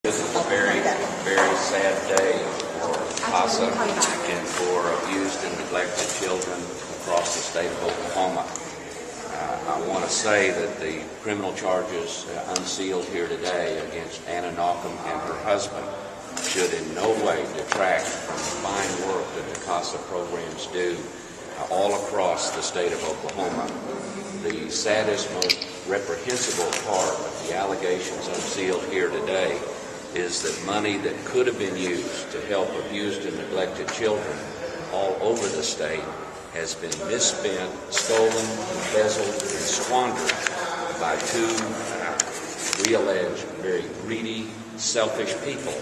This is a very, very sad day for CASA and for abused and neglected children across the state of Oklahoma. I want to say that the criminal charges unsealed here today against Anna Knockham and her husband should in no way detract from the fine work that the CASA programs do all across the state of Oklahoma. The saddest, most reprehensible part of the allegations unsealed here today is that money that could have been used to help abused and neglected children all over the state has been misspent, stolen, embezzled, and squandered by two, we allege, very greedy, selfish people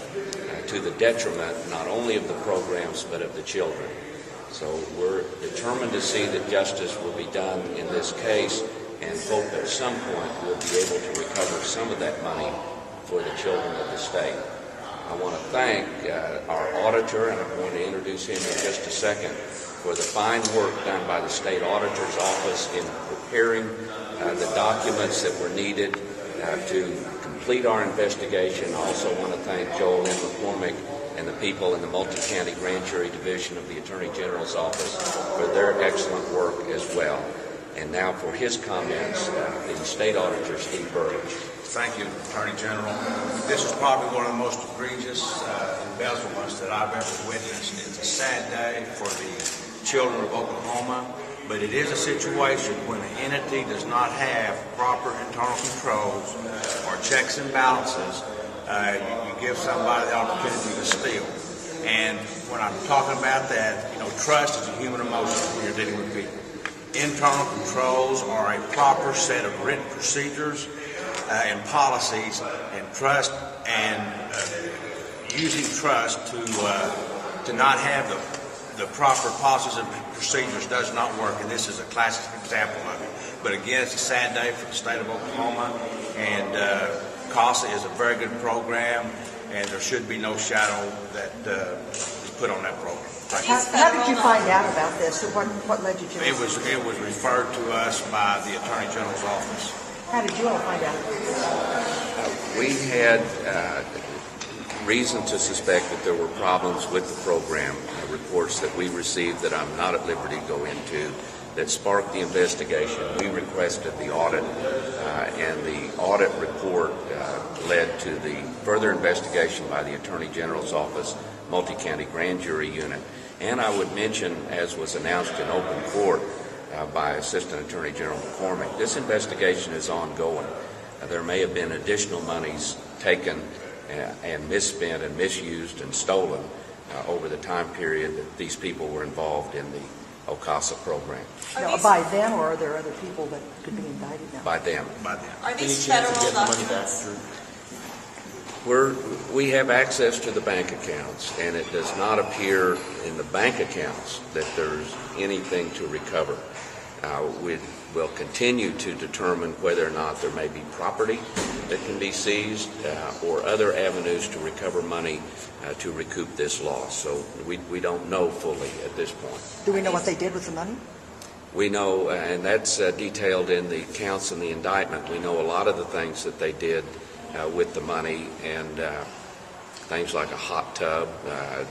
to the detriment not only of the programs but of the children. So we're determined to see that justice will be done in this case and hope at some point we'll be able to recover some of that money for the children of the state. I want to thank our auditor, and I'm going to introduce him in just a second, for the fine work done by the state auditor's office in preparing the documents that were needed to complete our investigation. I also want to thank Joel M. McCormick and the people in the Multi-County Grand Jury Division of the Attorney General's Office for their excellent work as well. And now for his comments, the State Auditor, Steve Burridge. Thank you, Attorney General. This is probably one of the most egregious embezzlements that I've ever witnessed. It's a sad day for the children of Oklahoma, but it is a situation when an entity does not have proper internal controls or checks and balances. You give somebody the opportunity to steal. And when I'm talking about that, trust is a human emotion when you're dealing with people. Internal controls are a proper set of written procedures and policies, and trust and using trust to not have the proper policies and procedures does not work, and this is a classic example of it. But again, it's a sad day for the state of Oklahoma, and CASA is a very good program, and there should be no shadow that is put on that program. How did you find out about this? What led you to this? It was referred to us by the Attorney General's office. How did you all find out about this? We had reason to suspect that there were problems with the program, reports that we received that I'm not at liberty to go into, that sparked the investigation. We requested the audit, and the audit report led to the further investigation by the Attorney General's Office, Multi-County Grand Jury Unit. And I would mention, as was announced in open court by Assistant Attorney General McCormick, this investigation is ongoing. There may have been additional monies taken and misspent and misused and stolen over the time period that these people were involved in the CASA program. By them, or are there other people that could be indicted now? By them. Are these federal documents? We have access to the bank accounts, and it does not appear in the bank accounts that there's anything to recover. We will continue to determine whether or not there may be property that can be seized or other avenues to recover money to recoup this loss. So we don't know fully at this point. Do we know what they did with the money? We know, and that's detailed in the counts and the indictment, we know a lot of the things that they did with the money, and things like a hot tub,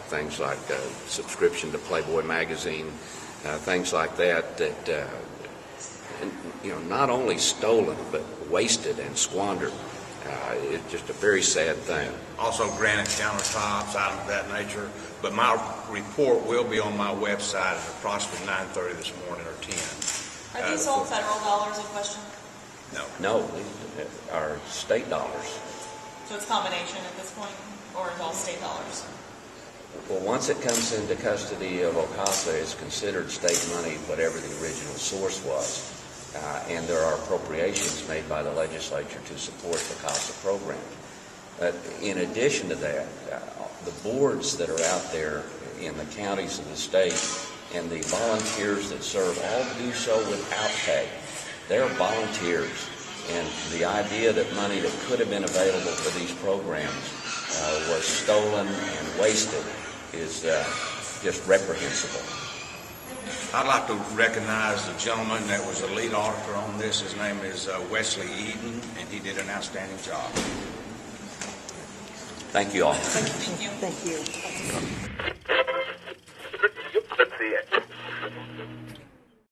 things like subscription to Playboy magazine, things like that not only stolen but wasted and squandered. It's just a very sad thing. Also granite countertops, items of that nature. But my report will be on my website at approximately 9:30 this morning or 10. Are these all federal dollars in question? No, these are state dollars. So it's a combination at this point, or it's all state dollars? Well, once it comes into custody of CASA, it's considered state money, whatever the original source was. And there are appropriations made by the legislature to support the CASA program. But in addition to that, the boards that are out there in the counties of the state and the volunteers that serve all do so without pay. They're volunteers, and the idea that money that could have been available for these programs was stolen and wasted is just reprehensible. I'd like to recognize the gentleman that was the lead auditor on this. His name is Wesley Eden, and he did an outstanding job. Thank you all. Thank you. Thank you.